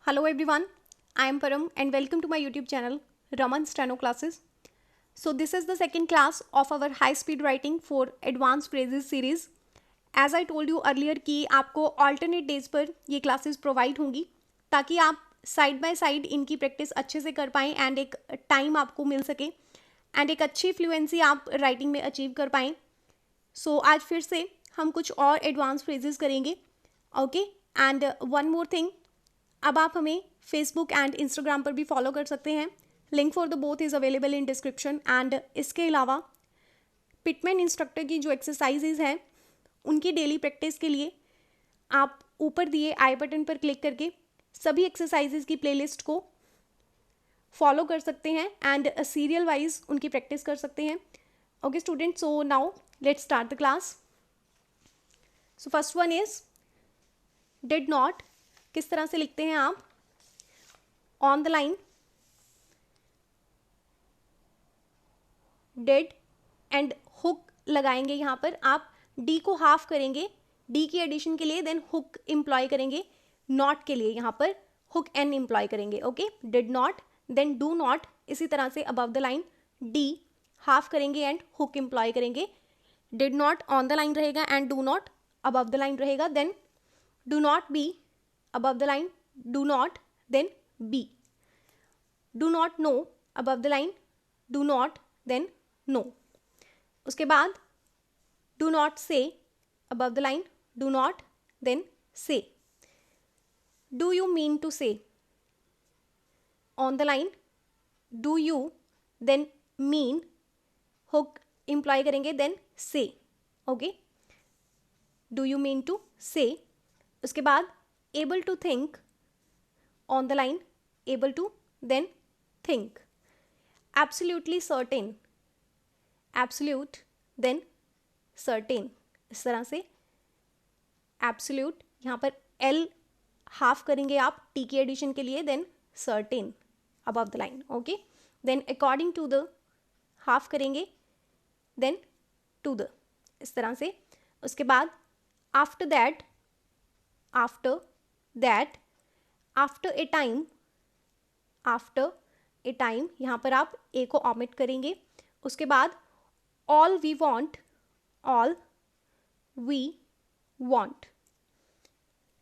Hello everyone, I am Param and welcome to my YouTube channel Raman Steno Classes. So this is the second class of our high speed writing for advanced phrases series. As I told you earlier कि आपको alternate days पर ये classes provide होंगी ताकि आप side by side इनकी practice अच्छे से कर पाएँ एंड एक टाइम आपको मिल सके एंड एक अच्छी फ्लुएंसी आप राइटिंग में अचीव कर पाएँ. सो आज फिर से हम कुछ और एडवांस फ्रेजेस करेंगे. Okay, and one more thing, अब आप हमें फेसबुक एंड इंस्टाग्राम पर भी फॉलो कर सकते हैं. Link for the both is available in description. And इसके अलावा पिटमैन इंस्ट्रक्टर की जो एक्सरसाइजेज हैं उनकी डेली प्रैक्टिस के लिए आप ऊपर दिए आई बटन पर क्लिक करके सभी एक्सरसाइजेज की प्लेलिस्ट को फॉलो कर सकते हैं एंड सीरियल वाइज उनकी प्रैक्टिस कर सकते हैं. Okay student, so now let's start the class. So first one is did not. किस तरह से लिखते हैं आप? On the line did and hook लगाएंगे. यहाँ पर आप डी को हाफ करेंगे डी की एडिशन के लिए, देन हुक इंप्लॉय करेंगे. नॉट के लिए यहाँ पर हुक एन इंप्लॉय करेंगे. Okay, did not, then do not. इसी तरह से above the line d half करेंगे एंड हुक इंप्लॉय करेंगे. Did not on the line रहेगा and do not above the line रहेगा. Then do not be above the line, do not, then be. Do not know above the line, do not, then no. उसके बाद do not say above the line, do not, then say. Do you mean to say? On the line do you, then mean, hook imply करेंगे, then say. Okay, do you mean to say. उसके बाद able to think on the line, able to, then think. Absolutely certain, absolute, then certain. इस तरह से absolute यहाँ पर L half करेंगे आप T की एडिशन के लिए, then certain above the line. Okay, then according to the half करेंगे, then to the. इस तरह से. उसके बाद after that, after that, after a time, after a time यहाँ पर आप a को omit करेंगे. उसके बाद all we want, all we want,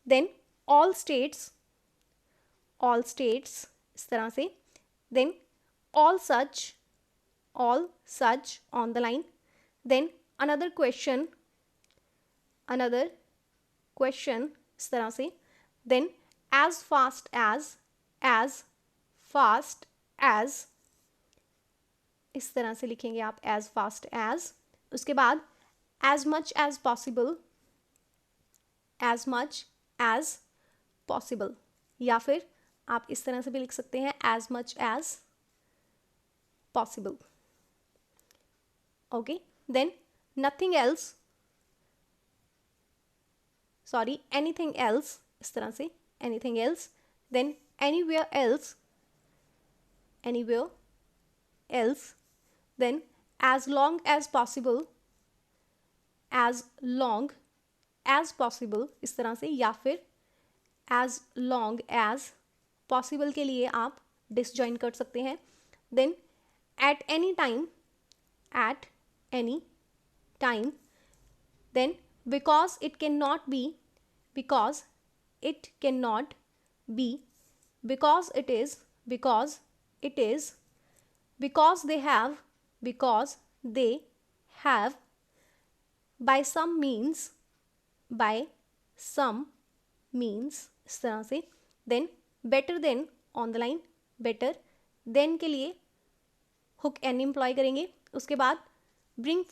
then all states, all states इस तरह से. then all such on the line. then another question इस तरह से. then as fast as इस तरह से लिखेंगे आप, as fast as. उसके बाद as much as possible, या फिर आप इस तरह से भी लिख सकते हैं as much as possible. okay, then nothing else, sorry, anything else इस तरह से, anything else. then anywhere else, then as long as possible इस तरह से, या फिर as long as possible के लिए आप डिसजॉइन कर सकते हैं. then at any time, then because it cannot be, because it is, because they have, by some means इस तरह से. then better than on the line, better then के लिए hook n employ करेंगे. उसके बाद bring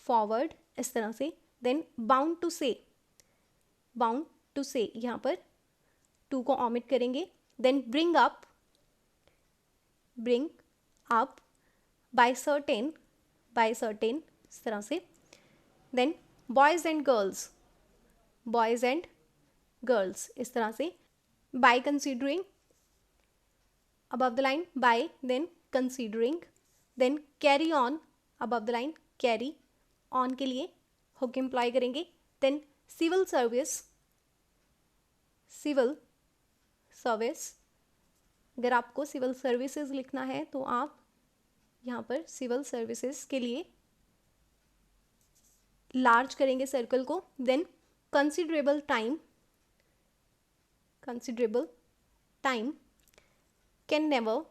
forward इस तरह से. then bound to say यहाँ पर to को omit करेंगे. then bring up by certain इस तरह से. then boys and girls इस तरह से. by considering above the line, by, then considering. then carry on above the line, carry on के लिए hook employ करेंगे. then civil service civil service, अगर आपको सिविल सर्विसेज लिखना है तो आप यहाँ पर सिविल सर्विसेज के लिए लार्ज करेंगे सर्कल को. Then considerable time can never,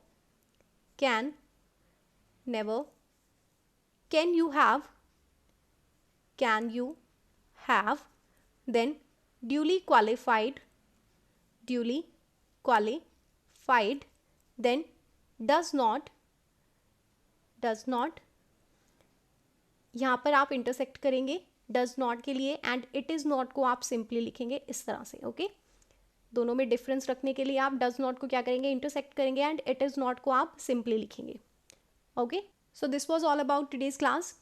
can you have, then duly qualified, then does not, यहाँ पर आप इंटरसेक्ट करेंगे does not के लिए, एंड it is not को आप सिंपली लिखेंगे इस तरह से. ओके, दोनों में डिफरेंस रखने के लिए आप does not को क्या करेंगे, इंटरसेक्ट करेंगे, एंड it is not को आप सिंपली लिखेंगे. Okay, so this was all about today's class.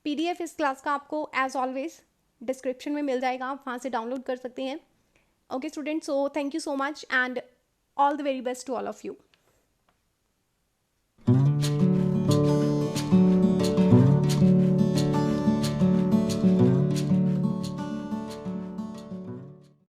PDF इस क्लास का आपको एज ऑलवेज डिस्क्रिप्शन में मिल जाएगा, आप वहाँ से डाउनलोड कर सकते हैं. Okay students, so thank you so much and all the very best to all of you.